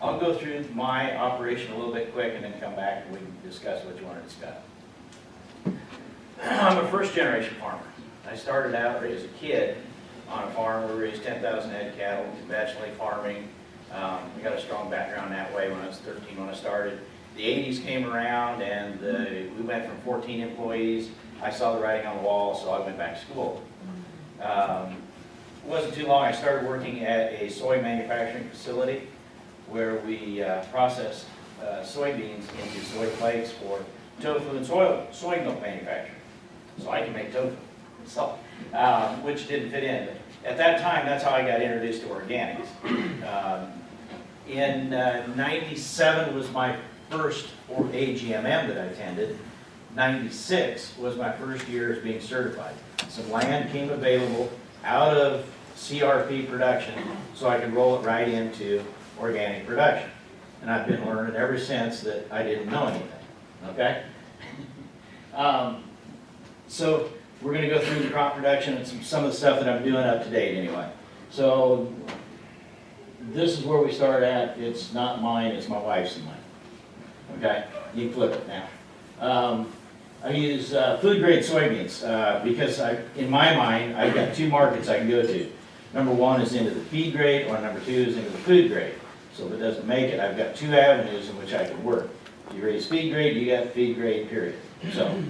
I'll go through my operation a little bit quick and then come back and we can discuss what you want to discuss. I'm a first generation farmer. I started out as a kid on a farm. We raised 10,000 head cattle, conventionally farming. We got a strong background that way when I was 13 when I started. The 80s came around and we went from 14 employees. I saw the writing on the wall, so I went back to school. It wasn't too long, I started working at a soy manufacturing facility where we processed soybeans into soy flakes for tofu and soy milk manufacturing. So I can make tofu, so, which didn't fit in. At that time, that's how I got introduced to organics. In 97 was my first AGMM that I attended. 96 was my first year as being certified. Some land came available out of CRP production so I could roll it right into organic production. And I've been learning ever since that I didn't know anything, okay? So we're going to go through the crop production and some of the stuff that I'm doing up to date anyway. So this is where we start at. It's not mine, it's my wife's and mine. Okay, you can flip it now. I use food grade soybeans because in my mind, I've got two markets I can go to. Number one is into the feed grade, or number two is into the food grade. So if it doesn't make it, I've got two avenues in which I can work. If you raise feed grade, you got feed grade, period. So,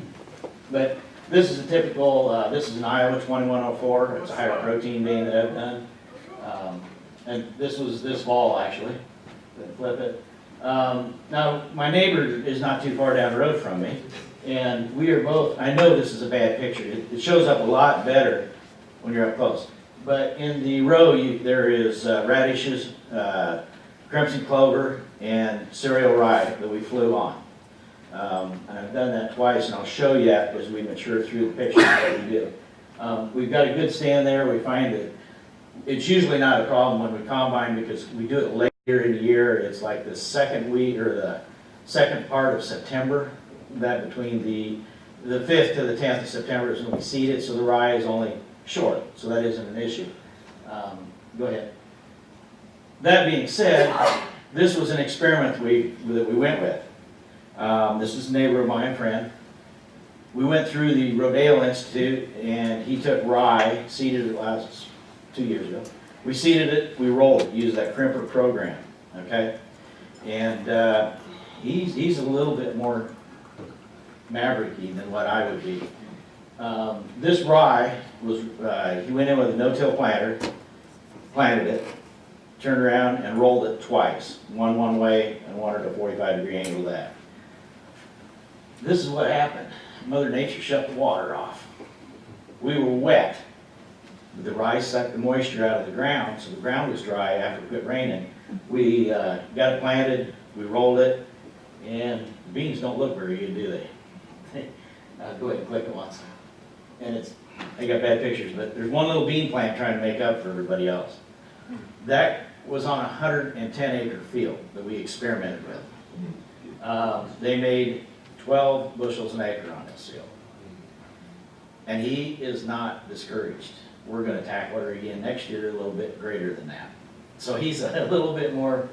but this is a typical, this is an Iowa 2104. It's a higher protein bean that I've done. And this was this fall, actually. Then flip it. Now, my neighbor is not too far down the road from me. And we are both, I know this is a bad picture. It shows up a lot better when you're up close. But in the row, there is radishes, crimson clover, and cereal rye that we flew on. And I've done that twice, and I'll show you as we mature through the picture what we do. We've got a good stand there. We find that it's usually not a problem when we combine because we do it later in the year. It's like the second week or the second part of September. That between the 5th to the 10th of September is when we seed it, so the rye is only short, so that isn't an issue. Go ahead. That being said, this was an experiment that we went with. This is a neighbor of mine, friend. We went through the Rodale Institute, and he took rye, seeded it last 2 years ago. We seeded it, we rolled it, used that crimper program, okay? And he's a little bit more mavericky than what I would be. This rye was, he went in with a no-till planter, planted it, turned around and rolled it twice. One way and one at a 45-degree angle to that. This is what happened. Mother Nature shut the water off. We were wet. The rye sucked the moisture out of the ground, so the ground was dry after it quit raining. We got it planted, we rolled it, and the beans don't look very good, do they? Go ahead and click it once. And I got bad pictures, but there's one little bean plant trying to make up for everybody else. That was on a 110-acre field that we experimented with. They made 12 bushels an acre on this field. And he is not discouraged. We're going to tackle her again next year a little bit greater than that. So he's a little bit more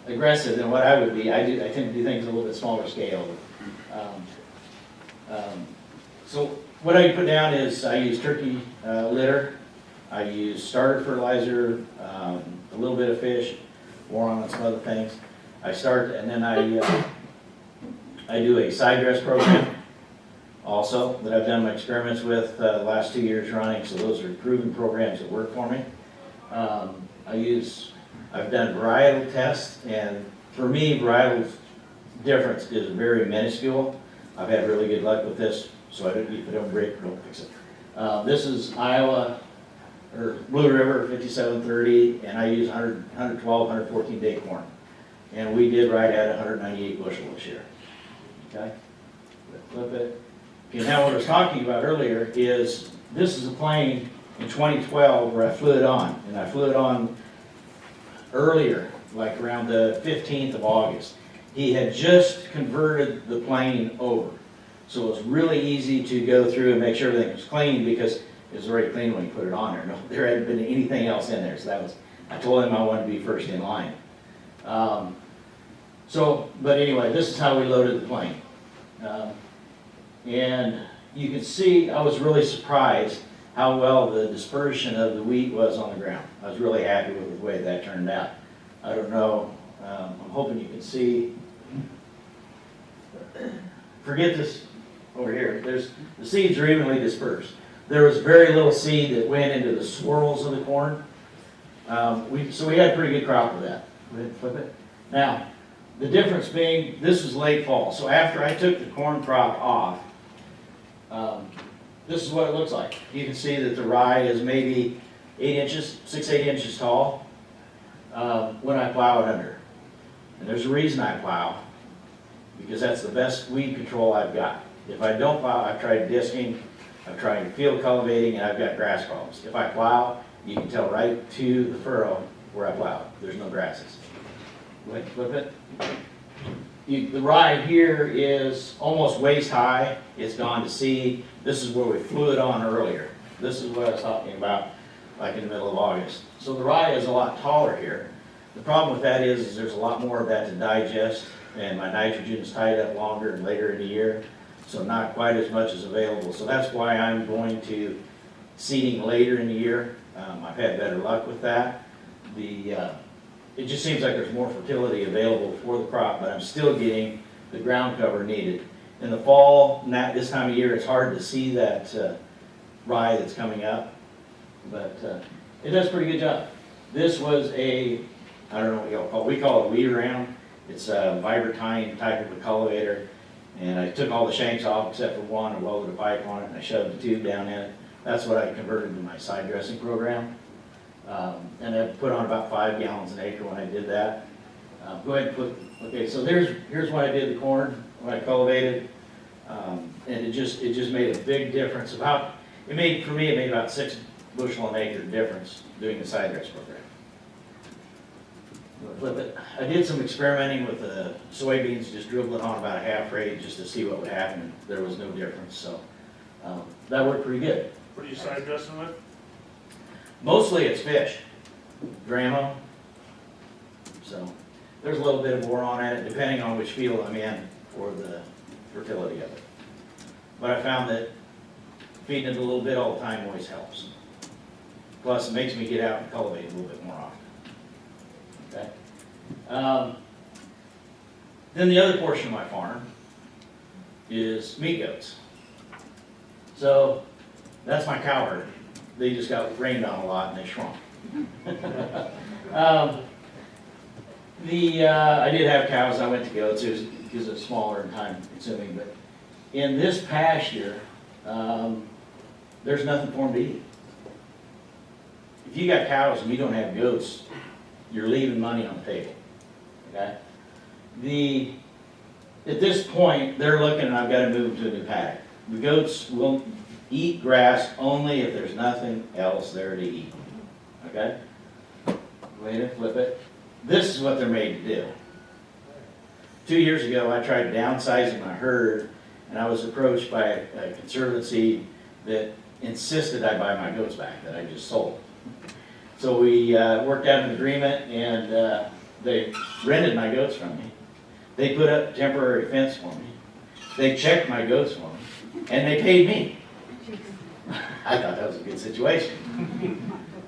aggressive than what I would be. I tend to do things a little bit smaller scale. So what I put down is I use turkey litter, I use starter fertilizer, a little bit of fish, boron and some other things. I start and then I do a side dress program also that I've done my experiments with the last 2 years running. So those are proven programs that work for me. I've done varietal tests, and for me, varietal difference is very minuscule. I've had really good luck with this, so if it don't break, don't fix it. This is Iowa, or Blue River 5730, and I use 112, 114 day corn. And we did right at 198 bushel this year. Okay? Flip it. Okay, now what I was talking about earlier is, this is a plane in 2012 where I flew it on, and I flew it on earlier, like around the 15th of August. He had just converted the plane over. So it was really easy to go through and make sure everything was clean because it was already clean when you put it on there. No, there hadn't been anything else in there, so I told him I wanted to be first in line. But anyway, this is how we loaded the plane. And you can see, I was really surprised how well the dispersion of the wheat was on the ground. I was really happy with the way that turned out. I don't know, I'm hoping you can see. Forget this over here. The seeds are evenly dispersed. There was very little seed that went into the swirls of the corn. So we had a pretty good crop of that. Go ahead and flip it. Now, the difference being, this was late fall. So after I took the corn crop off, this is what it looks like. You can see that the rye is maybe 8 inches, 6-8 inches tall when I plow it under. And there's a reason I plow, because that's the best weed control I've got. If I don't plow, I've tried disking, I've tried field cultivating, and I've got grass problems. If I plow, you can tell right to the furrow where I plowed. There's no grasses. Go ahead and flip it. The rye here is almost waist high. It's gone to seed. This is where we flew it on earlier. This is what I was talking about, like in the middle of August. So the rye is a lot taller here. The problem with that is there's a lot more of that to digest, and my nitrogen is tied up longer and later in the year, so not quite as much is available. So that's why I'm going to seeding later in the year. I've had better luck with that. It just seems like there's more fertility available for the crop, but I'm still getting the ground cover needed. In the fall, this time of year, it's hard to see that rye that's coming up, but it does a pretty good job. This was I don't know what y'all call it, we call it a weed around. It's a Vibrotine type of a cultivator, and I took all the shanks off except for one, and welded a pipe on it, and I shoved the tube down in it. That's what I converted to my side dressing program. And I put on about 5 gallons an acre when I did that. Go ahead and put, okay, so here's when I did the corn, when I cultivated. And it just made a big difference. For me, it made about 6 bushel an acre difference doing the side dress program. Flip it. I did some experimenting with the soybeans, just dribbled it on about a half rate just to see what would happen. There was no difference, so that worked pretty good. What are you side dressing with? Mostly it's fish, Dramo. So there's a little bit of boron in it, depending on which field I'm in for the fertility of it. But I found that feeding it a little bit all the time always helps. Plus, it makes me get out and cultivate a little bit more often. Okay. Then the other portion of my farm is meat goats. So that's my cow herd. They just got rained on a lot and they shrunk. I did have cows. I went to goats because it's smaller and time consuming. But in this pasture, there's nothing for them to eat. If you got cows and you don't have goats, you're leaving money on the table. Okay. At this point, they're looking, and I've got to move them to a new paddock. The goats will eat grass only if there's nothing else there to eat. Okay? Go ahead and flip it. This is what they're made to do. 2 years ago, I tried downsizing my herd, and I was approached by a conservancy that insisted I buy my goats back that I just sold. So we worked out an agreement, and they rented my goats from me. They put up a temporary fence for me. They checked my goats for me, and they paid me. I thought that was a good situation.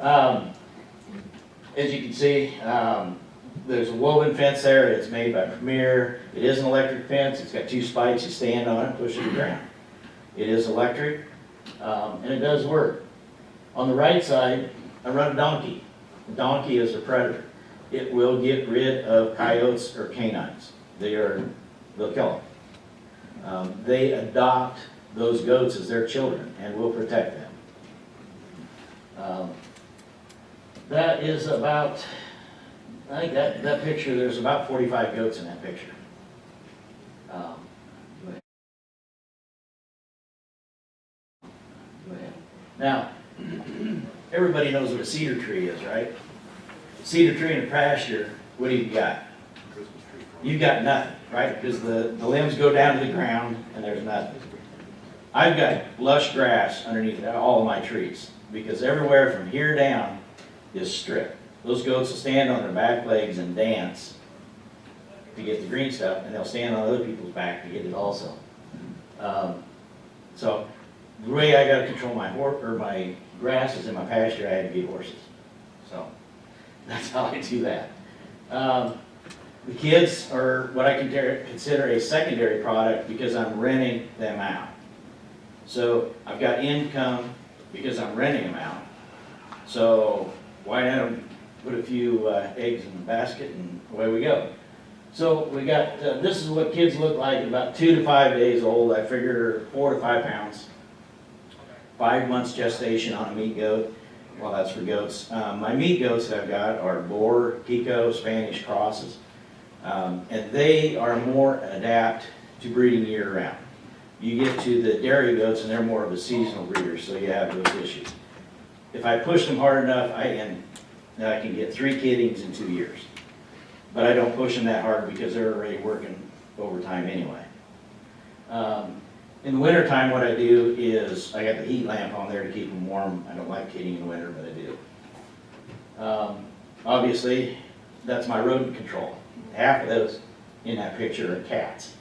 As you can see, there's a woven fence there. It's made by Premier. It is an electric fence. It's got 2 spikes. You stand on it, push it to the ground. It is electric, and it does work. On the right side, I run a donkey. The donkey is a predator. It will get rid of coyotes or canines. They'll kill them. They adopt those goats as their children and will protect them. That is about, I think that picture, there's about 45 goats in that picture. Go ahead. Now, everybody knows what a cedar tree is, right? Cedar tree in a pasture, what do you got? You've got nothing, right? Because the limbs go down to the ground and there's nothing. I've got lush grass underneath all of my trees because everywhere from here down is strip. Those goats will stand on their back legs and dance to get the green stuff, and they'll stand on other people's back to get it also. So the way I gotta control my my grasses in my pasture, I had to get horses. So that's how I do that. The kids are what I consider a secondary product because I'm renting them out. So I've got income because I'm renting them out. So why not put a few eggs in the basket and away we go. So we got, this is what kids look like at about 2 to 5 days old. I figure 4 to 5 pounds. 5 months gestation on a meat goat. Well, that's for goats. My meat goats that I've got are Boer, Pico, Spanish crosses. And they are more adapt to breeding year round. You get to the dairy goats and they're more of a seasonal breeder, so you have those issues. If I push them hard enough, I can get 3 kiddings in 2 years. But I don't push them that hard because they're already working overtime anyway. In the wintertime, what I do is, I got the heat lamp on there to keep them warm. I don't like kidding in the winter, but I do. Obviously, that's my rodent control. Half of those in that picture are cats.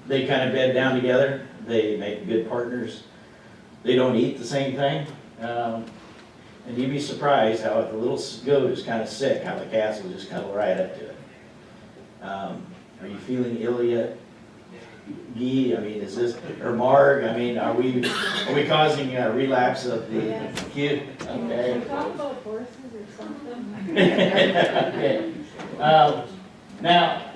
They kind of bed down together. They make good partners. They don't eat the same thing. And you'd be surprised how if the little goat is kind of sick, how the cats will just cuddle right up to it. Are you feeling ill yet? Guy, I mean, is this, or Marg, I mean, are we causing a relapse of the cute? Okay. Can you talk about horses or something? Okay. Now,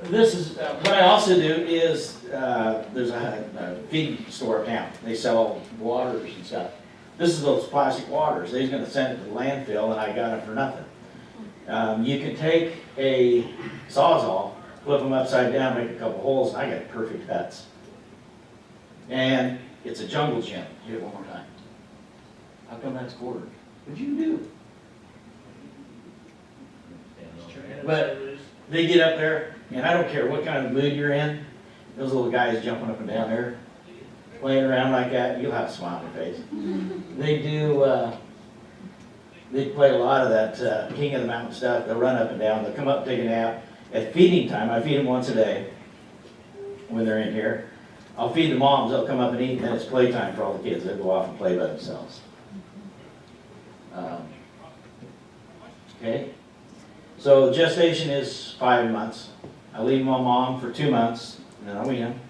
this is, what I also do is, there's a feed store uptown. They sell waters and stuff. This is those plastic waters. They're gonna send it to the landfill and I got it for nothing. You can take a Sawzall, flip them upside down, make a couple holes, and I got perfect cuts. And it's a jungle gym. Do it one more time. How come that's quartered? What'd you do? But they get up there, and I don't care what kind of mood you're in, those little guys jumping up and down there, playing around like that, you'll have a smile on your face. They do, they play a lot of that King of the Mountain stuff. They'll run up and down, they'll come up, take a nap. At feeding time, I feed them once a day when they're in here. I'll feed the moms, they'll come up and eat, and then it's playtime for all the kids. They'll go off and play by themselves. Okay, so gestation is 5 months. I leave them on mom for 2 months, and then I wean them.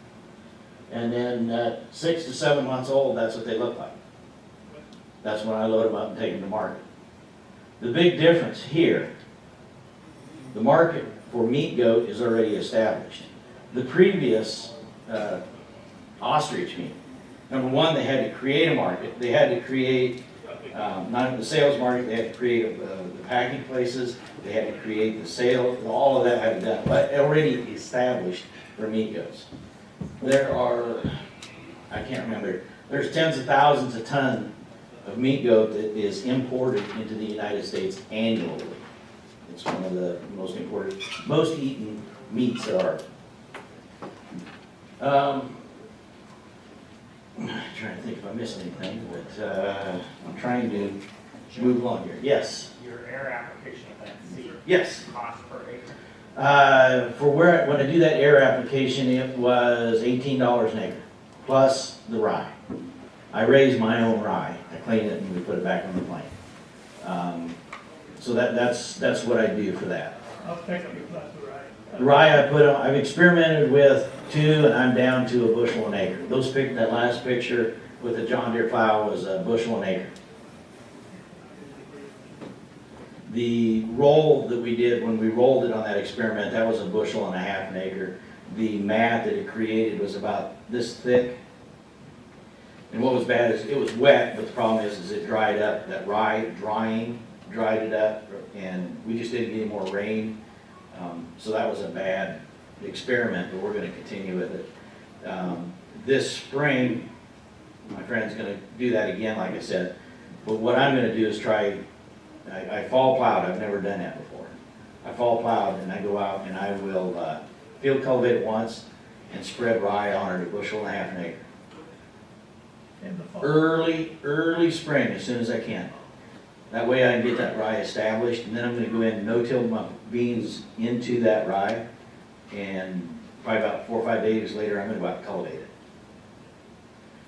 And then 6 to 7 months old, that's what they look like. That's when I load them up and take them to market. The big difference here, the market for meat goat is already established. The previous ostrich meat, number one, they had to create a market. They had to create, not the sales market, they had to create the packing places, they had to create the sale, all of that had to be done, but already established for meat goats. There are, I can't remember, there's tens of thousands of tons of meat goat that is imported into the United States annually. It's one of the most important, most eaten meats that are. I'm trying to think if I missed anything, but I'm trying to move along here. Yes? Your air application of that seed. Yes. Cost per acre. For when I do that air application, it was $18 an acre, plus the rye. I raise my own rye. I clean it and we put it back on the plane. So that's what I do for that. I'll pick up your class of rye. The rye I put on, I've experimented with 2 and I'm down to a bushel an acre. That last picture with the John Deere plow was a bushel an acre. The roll that we did when we rolled it on that experiment, that was a bushel and a half an acre. The mat that it created was about this thick. And what was bad is it was wet, but the problem is it dried up. That rye drying dried it up, and we just didn't get any more rain. So that was a bad experiment, but we're going to continue with it. This spring, my friend's going to do that again, like I said. But what I'm going to do is try, I fall plowed. I've never done that before. I fall plowed, and I go out and I will field cultivate it once and spread rye on it a bushel and a half an acre. In the fall. Early spring, as soon as I can. That way I can get that rye established, and then I'm gonna go in and no-till my beans into that rye, and probably about 4 or 5 days later, I'm gonna go out and cultivate it.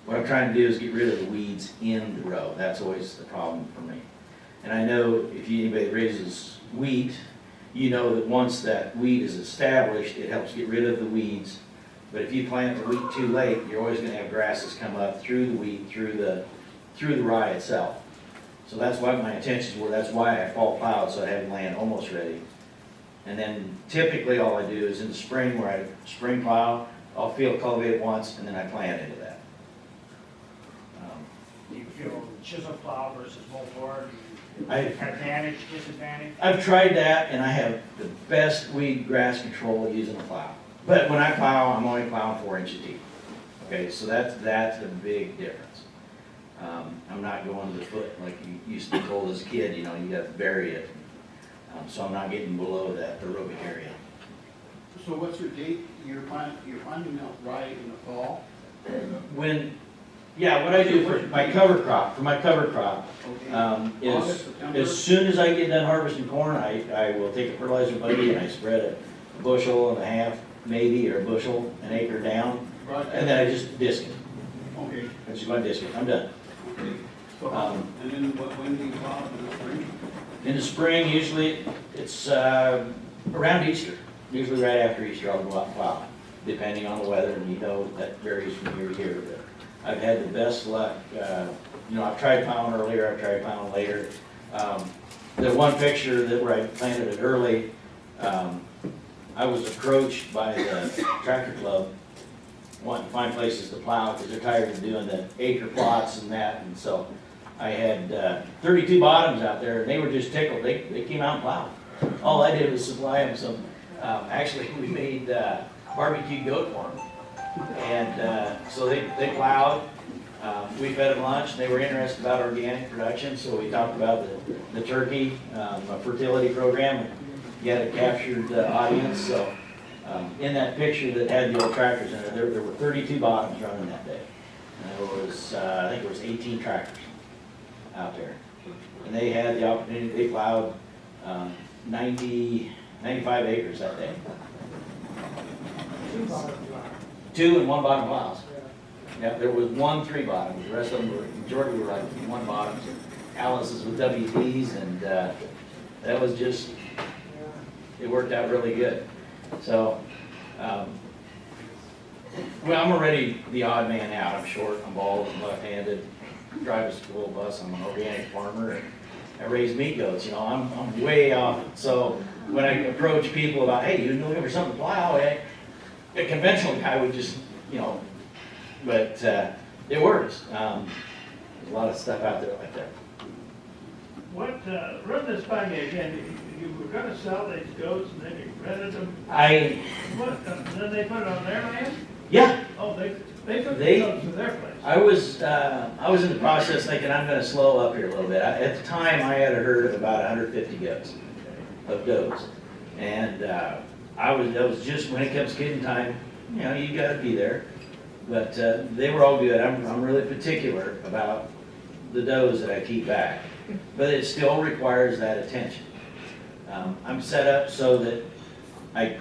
What I'm trying to do is get rid of the weeds in the row. That's always the problem for me. And I know if anybody raises wheat, you know that once that wheat is established, it helps get rid of the weeds. But if you plant the wheat too late, you're always gonna have grasses come up through the wheat, through the rye itself. So that's why my intentions were, that's why I fall plowed, so I have land almost ready. And then typically all I do is in the spring where I spring plow, I'll field cultivate it once and then I plant into that. Do you feel chisel plow versus moldboard? I- Advantage, disadvantage? I've tried that and I have the best weed grass control using a plow. But when I plow, I'm only plowing 4 inches deep. Okay, so that's a big difference. I'm not going to the foot like you used to be told as a kid, you know, you got to bury it. So I'm not getting below that aerobic area. So what's your date? You're planting out rye in the fall? What I do for my cover crop, Okay. is August, September? as soon as I get done harvesting corn, I will take a fertilizer buggy and I spread a bushel and a half, maybe, or a bushel, an acre down, and then I just disc it. Okay, I just go and disc it, I'm done. okay. So, and then when do you plow in the spring? In the spring, usually, it's around Easter, usually right after Easter, I'll go out and plow, depending on the weather, and you know, that varies from year to year, but I've had the best luck, I've tried plowing earlier, I've tried plowing later. The one picture where I planted it early, I was approached by the tractor club wanting to find places to plow because they're tired of doing the acre plots and that, and so I had 32 bottoms out there, and they were just tickled. They came out and plowed. All I did was supply them some, actually, we made barbecue goat for them. And so they plowed. We fed them lunch. They were interested about organic production, so we talked about the turkey, a fertility program. You had a captured audience, so in that picture that had the old tractors in it, there were 32 bottoms running that day. And there was, I think it was 18 tractors out there. And they had the opportunity, they plowed 95 acres that day. 2 and 1 bottom plows. Yeah, there was 1 3 bottoms. The rest of them were, majority were like 1 bottoms. Alice's with WDs, and that was just, it worked out really good. So, I'm already the odd man out. I'm short, I'm bald, I'm left-handed, drive a school bus, I'm an organic farmer, and I raise meat goats, I'm way off. So when I approach people about, hey, you looking for something to plow, a conventional guy would just, but it works. There's a lot of stuff out there like that. What, run this by me again, you were gonna sell these goats and then you rented them, what, then they put it on their land? Yeah, Oh, they took the They- goats to their place. I was in the process thinking I'm gonna slow up here a little bit. At the time, I had a herd of about 150 goats, and that was just when it comes kidding time. You gotta be there. But they were all good. I'm really particular about the does that I keep back, but it still requires that attention. I'm set up so that I've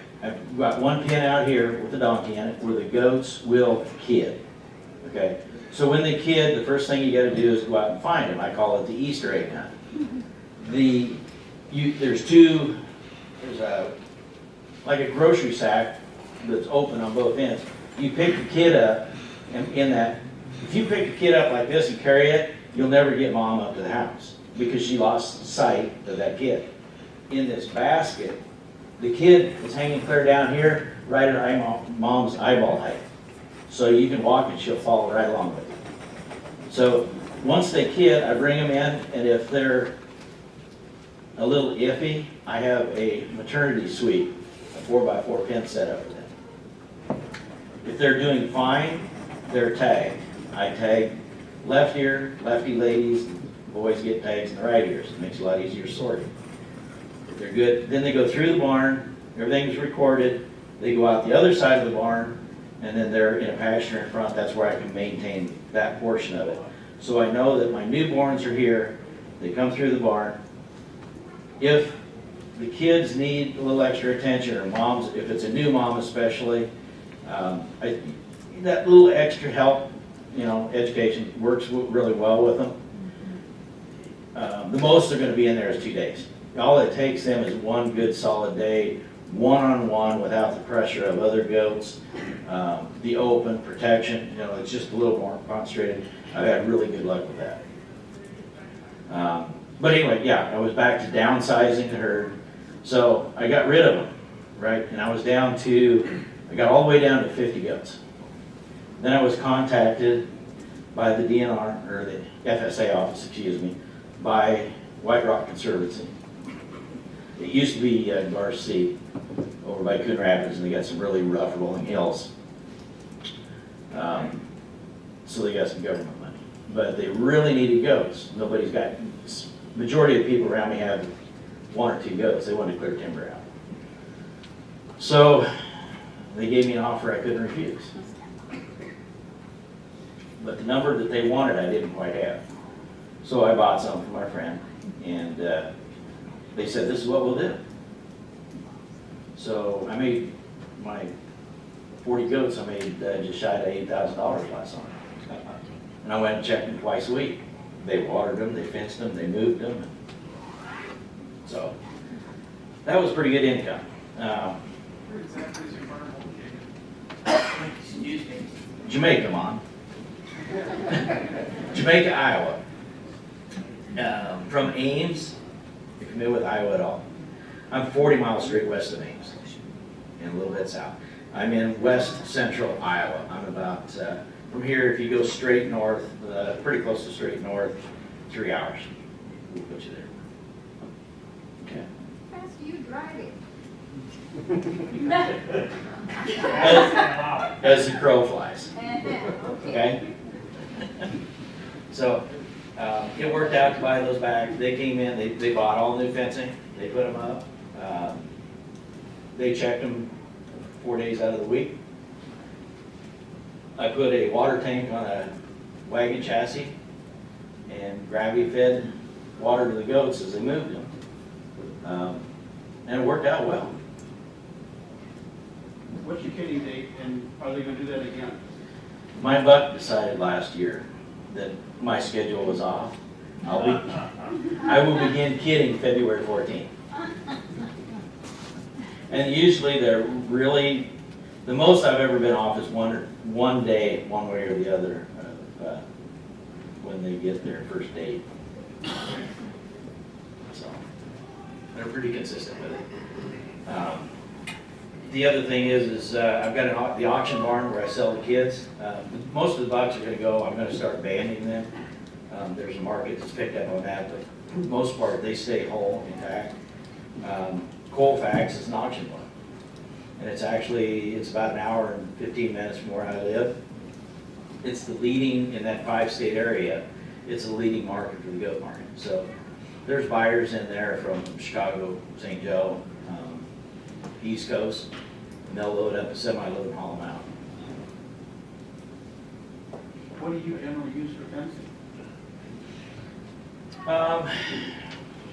got 1 pen out here with the donkey in it where the goats will kid. Okay, so when they kid, the first thing you got to do is go out and find them. I call it the Easter egg hunt. There's like a grocery sack that's open on both ends. You pick the kid up, and if you pick the kid up like this and carry it, you'll never get mom up to the house because she lost sight of that kid. In this basket, the kid is hanging clear down here, right at mom's eyeball height. So you can walk and she'll follow right along with you. So once they kid, I bring them in, and if they're a little iffy, I have a maternity suite, a 4x4 pen set up for them. If they're doing fine, they're tagged. I tag left ear, lefty ladies, boys get tags in the right ears. It makes it a lot easier sorting. If they're good, then they go through the barn, everything's recorded, they go out the other side of the barn, and then they're in a pasture in front. That's where I can maintain that portion of it. So I know that my newborns are here, They come through the barn. If the kids need a little extra attention, or moms, if it's a new mom especially, that little extra help, education works really well with them. The most they're going to be in there is 2 days. All it takes them is one good solid day, one-on-one without the pressure of other goats, the open protection, it's just a little more concentrated. I've had really good luck with that. But anyway, yeah, I was back to downsizing the herd. So I got rid of them, right? And I got all the way down to 50 goats. Then I was contacted by the DNR, or the FSA office, excuse me, by White Rock Conservancy. It used to be Garcia over by Coon Rapids, and they got some really rough rolling hills. So they got some government money. But they really needed goats. Majority of people around me have 1 or 2 goats. They wanted to clear timber out. So they gave me an offer I couldn't refuse. But the number that they wanted, I didn't quite have. So I bought some from our friend, and they said, this is what we'll do. So I made my 40 goats, I made just shy of $8,000 last summer. And I went and checked them twice a week. They watered them, they fenced them, they moved them. So that was pretty good income. Where exactly is your farm located? Excuse me. Jamaica, Mom. Jamaica, Iowa. From Ames, if you're familiar with Iowa at all, I'm 40 miles straight west of Ames and a little bit south. I'm in west central Iowa. I'm about, from here, if you go straight north, pretty close to straight north, 3 hours. We'll put you there. Okay. How fast are you driving? As the crow flies. Okay? So it worked out to buy those back. They came in, they bought all new fencing, they put them up. They checked them 4 days out of the week. I put a water tank on a wagon chassis and gravity fed water to the goats as they moved them. And it worked out well. What's your kidding date, and are they gonna do that again? My buck decided last year that my schedule was off. I will begin kidding February 14th. And usually they're really, the most I've ever been off is one day, one way or the other, when they get their first date. So they're pretty consistent with it. The other thing is I've got the auction barn where I sell the kids. Most of the bucks are going to go, I'm going to start banding them. There's a market that's picked up on that, but for the most part, they stay whole, intact. Colfax is an auction barn. And it's about an hour and 15 minutes from where I live. It's the leading, in that 5-state area, it's the leading market for the goat market. So there's buyers in there from Chicago, St. Joe, East Coast, and they'll load up a semi-load and haul them out. What do you generally use for fencing?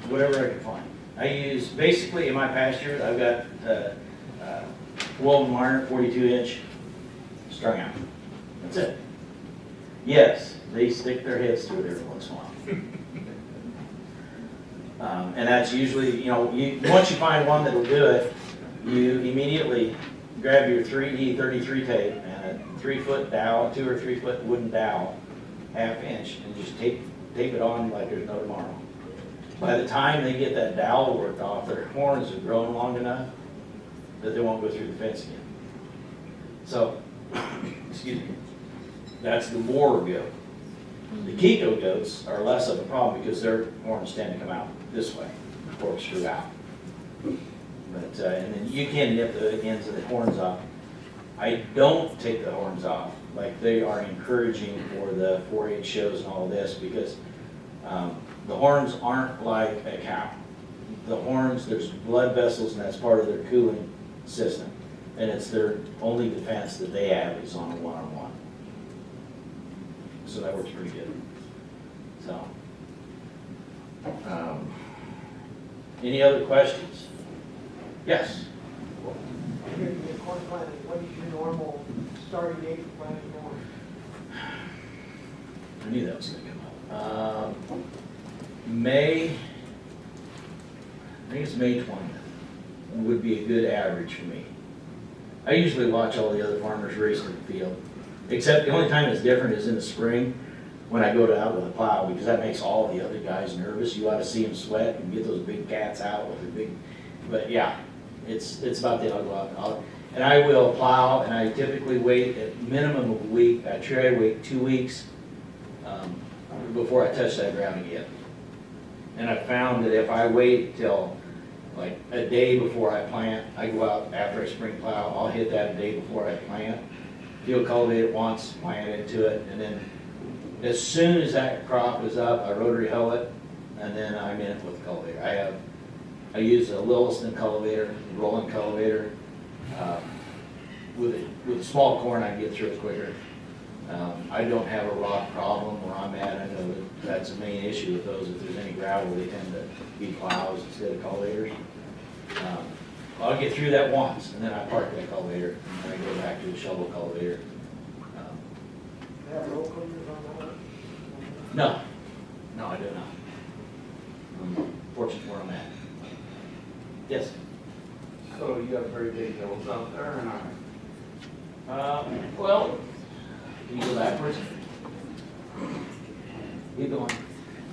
Whatever I can find. I use, basically in my pasture, I've got woven wire, 42-inch, strung out. That's it. Yes, they stick their heads through it every once in a while. And that's usually, once you find one that'll do it, you immediately grab your 3D 33 tape and a 3-foot dowel, 2 or 3 foot wooden dowel, 1/2 inch, and just tape it on like there's no tomorrow. By the time they get that dowel worked off, their horns have grown long enough that they won't go through the fence again. So, excuse me, that's the war goat. The Kiko goats are less of a problem because their horns tend to come out this way, corkscrew out. But, and then you can nip the ends of the horns off. I don't take the horns off like they are encouraging for the 4-H shows and all this, because the horns aren't like a cow. The horns, there's blood vessels, and that's part of their cooling system. And it's their only defense that they have is on a one-on-one. So that works pretty good. So Um, Any other questions? Yes? Here you get corn planting, what is your normal starting date for planting corn? I knew that was gonna come up. May, I think it's May 20th, would be a good average for me. I usually watch all the other farmers race to the field, except the only time it's different is in the spring, when I go out with a plow, because that makes all the other guys nervous. You ought to see them sweat and get those big cats out with their big, but yeah, it's about the, I'll go out, and I will plow, and I typically wait at minimum of a week. I try to wait 2 weeks before I touch that ground again. And I found that if I wait till like a day before I plant, I go out after I spring plow, I'll hit that a day before I plant, field cultivate it once, plant into it, and then as soon as that crop is up, I rotary hoe it, and then I'm in it with the cultivator. I use a Williston cultivator, rolling cultivator. With small corn, I can get through it quicker. I don't have a rock problem where I'm at. I know that that's a main issue with those. If there's any gravel, they tend to be plows instead of cultivators. I'll get through that once, and then I park that cultivator, and then I go back to the shovel cultivator. They have roll cleaners on that? No, I do not. I'm fortunate where I'm at. Yes? So you have very big hills out there or not? Well, can you go backwards? Keep going.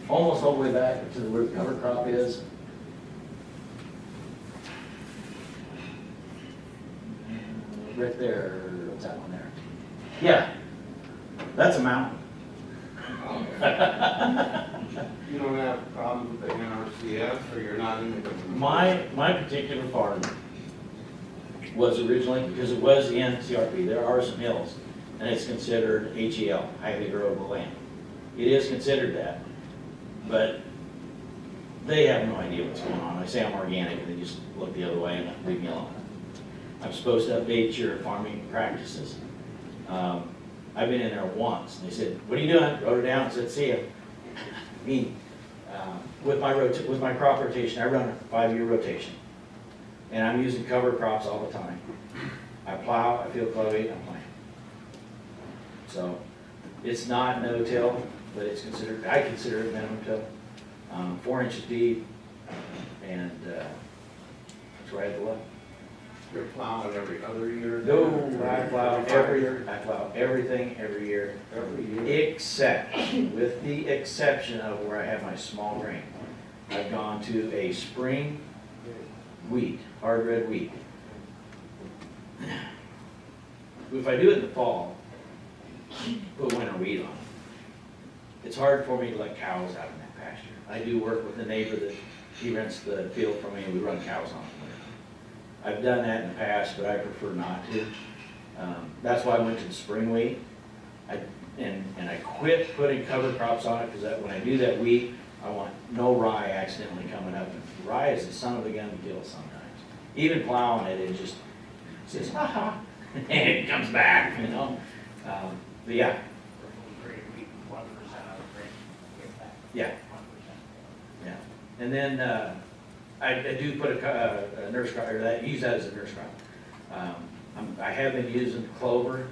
Almost all the way back to where the cover crop is. Right there, what's that one there? Yeah, that's a mountain. You don't have problems with the NRCS or you're not in the government? My particular farm was originally, because it was in CRP, there are some hills, and it's considered HEL, highly erodible land. It is considered that, but they have no idea what's going on. I say I'm organic, and they just look the other way and leave me alone. I'm supposed to update your farming practices. I've been in there once, and they said, "What are you doing?" Wrote it down and said, "See ya." I mean, with my crop rotation, I run a 5-year rotation, and I'm using cover crops all the time. I plow, I field cultivate, I plant. So it's not no-till, but it's considered, I consider it minimum till, 4 inches deep, and that's right at the left. You're plowing every other year? No, I plow everything every year. Every year? Except, with the exception of where I have my small grain. I've gone to a spring wheat, hard red wheat. If I do it in the fall, put winter wheat on it, it's hard for me to let cows out in that pasture. I do work with a neighbor that he rents the field for me, and we run cows on it. I've done that in the past, but I prefer not to. That's why I went to the spring wheat. And I quit putting cover crops on it, because when I do that wheat, I want no rye accidentally coming up. And rye is the son of a gun to kill sometimes. Even plowing it, it just says, ha ha, and it comes back, you know? But yeah. Yeah. Yeah. And then, I do put a nurse crop, or use that as a nurse crop. I have been using clover,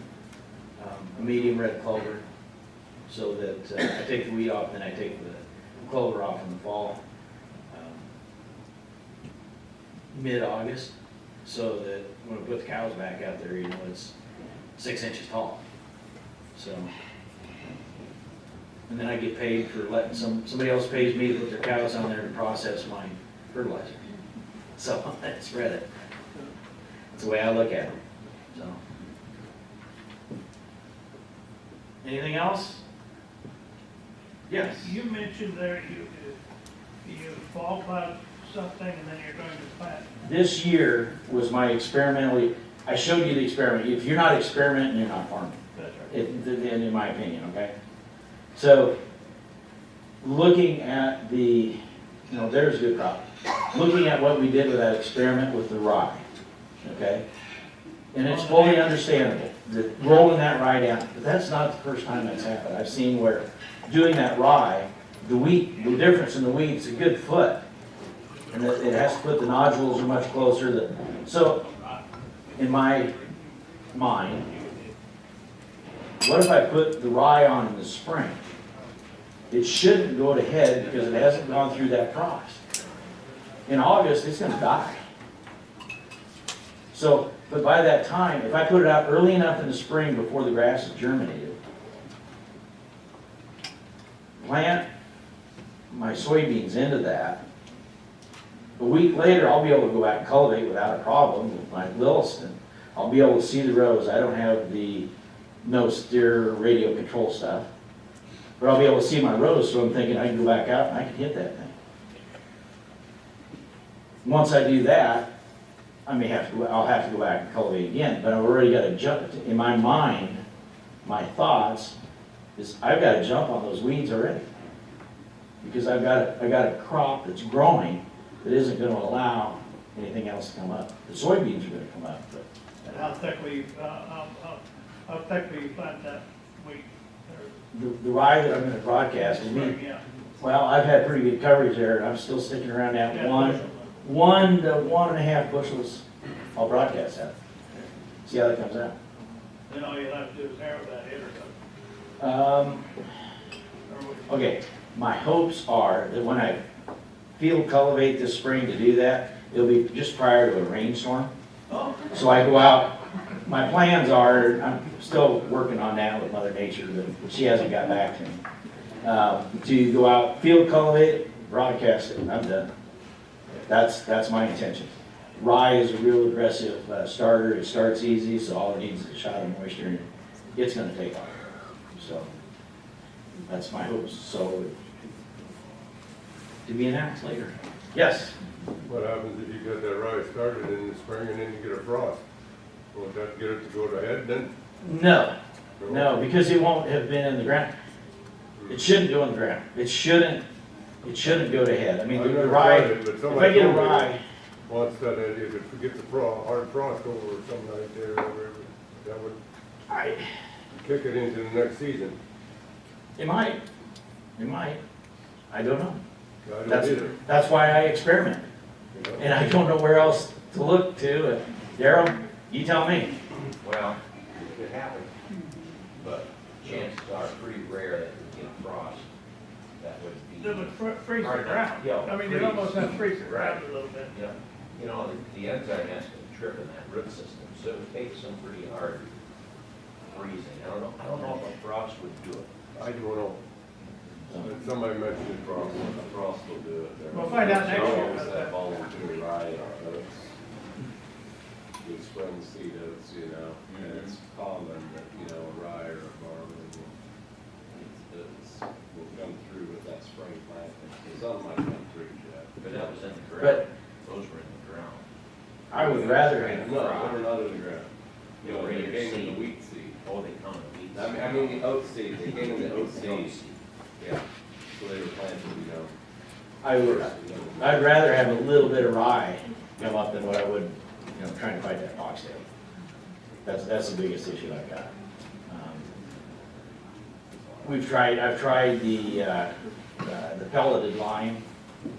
a medium red clover, so that I take the weed off, then I take the clover off in the fall, mid-August, so that when I put the cows back out there, you know, it's 6 inches tall. So, and then I get paid for letting somebody else pays me to put their cows on there to process my fertilizer. So I spread it. That's the way I look at it. So, anything else? Yes. You mentioned there you fall plowed something and then you're going to plant. This year was my experimentally, I showed you the experiment. If you're not experimenting, you're not farming. That's right. In my opinion, okay? So, looking at the, there's a good crop. Looking at what we did with that experiment with the rye, okay? And it's fully understandable, that rolling that rye down, but that's not the first time that's happened. I've seen where doing that rye, the difference in the wheat is a good foot. And it has to put, the nodules are much closer. So, in my mind, what if I put the rye on in the spring? It shouldn't go to head because it hasn't gone through that process. In August, it's gonna die. So, but by that time, if I put it out early enough in the spring before the grass is germinated, plant my soybeans into that, a week later, I'll be able to go back and cultivate without a problem with my Williston. I'll be able to see the rows. I don't have the no steer radio control stuff. But I'll be able to see my rows, so I'm thinking I can go back out and I can hit that thing. Once I do that, I'll have to go back and cultivate again, but I've already got to jump, in my mind, my thoughts, is I've got to jump on those weeds already. Because I've got a crop that's growing that isn't going to allow anything else to come up. The soybeans are going to come up, but. And how thick will you plant that wheat? The rye that I'm going to broadcast will be, Yeah. well, I've had pretty good coverage there, and I'm still sticking around at Yeah, 1 to 1.5 bushels. I'll broadcast that. See how that comes out. Then all you'll have to do is harrow that in or something. Okay, my hopes are that when I field cultivate this spring to do that, it'll be just prior to a rainstorm. Oh, So I go out, my plans are, I'm still working on that with Mother Nature, but she hasn't got back to me. To go out, field cultivate, broadcast it, and I'm done. That's my intention. Rye is a real aggressive starter. It starts easy, so all it needs is a shot of moisture, and it's gonna take off. So, that's my hopes. So, to be announced later. Yes? What happens if you get that rye started in the spring and then you get a frost? Won't that get it to go to head then? No, because it won't have been in the ground. It shouldn't go in the ground. It shouldn't go to head. I mean, the rye, if I get a rye, Once that, if it gets a hard frost over some night there, or whatever, that would I, kick it into the next season. it might. I don't know. I don't That's, either, that's why I experiment. you know? And I don't know where else to look to. Darryl, you tell me. Well, it could happen, but chances are pretty rare that you get a frost. That would be. It would freeze the Hard ground. enough, yeah, I mean, you'd freeze. almost have to freeze the ground Right. a little bit. Yeah, you know, the enzyme has to trip in that root system, so it would take some pretty hard freezing. I don't know if a frost would do it. I don't know. Somebody mentioned frost. Frost will do it. There. We'll find out next year. Always that voluntary rye or oats. Good spring seed oats, you know, and it's common that, you know, a rye or a barley will come through with that spring planting. Some might come through yet. But that was in the ground. But Those were in the ground. I would rather have. No, they were not in the ground. You know, Regular they came in seed. the wheat seed. Oh, they come in the weeds. I mean the oat seed, they came in the oat The oat seed. seed. Yeah, so they were planted, you know. I'd rather have a little bit of rye come up than what I would, trying to fight that foxtail. That's the biggest issue I've got. I've tried the pelleted lime,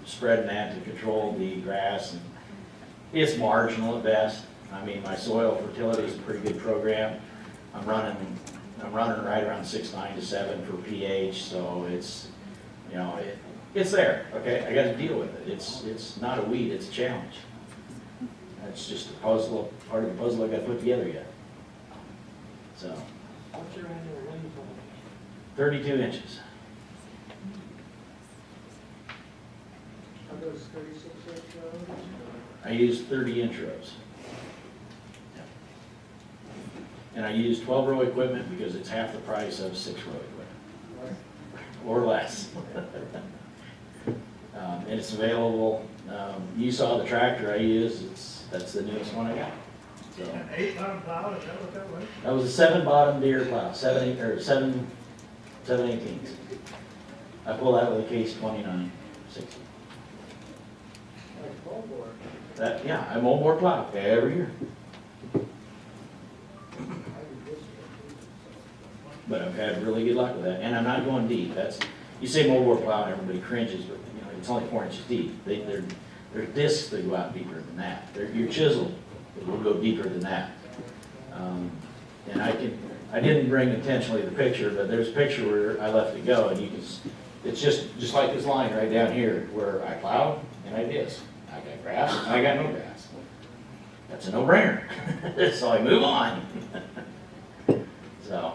spreading that to control the grass, and it's marginal at best. I mean, my soil fertility is a pretty good program. I'm running right around 6.9 to 7 for pH, so it's, it's there, okay? I gotta deal with it. It's not a weed, it's a challenge. That's just a puzzle, part of the puzzle I gotta put together yet. So, What's your annual rainfall? 32 inches. Are those 36-inch rows? I use 30-inch rows. And I use 12-row equipment because it's half the price of 6-row equipment, or less. And it's available. You saw the tractor I use. That's the newest one I got. So An 8-ton plow, is that what that was? that was a 7-bottom deer plow, 7/18. I pull that with a case 29, 60. Like ballboard. That, yeah, I mow more plow every year. I do this year. But I've had really good luck with that, and I'm not going deep. You say moldboard plow and everybody cringes, but, you know, it's only 4 inches deep. They're discs that go out deeper than that. Your chisel will go deeper than that. And I didn't bring intentionally the picture, but there's a picture where I left it go, and you can, it's just like this line right down here, where I plowed and I disc. I got grass, and I got no grass. That's a no-brainer. So I move on. So,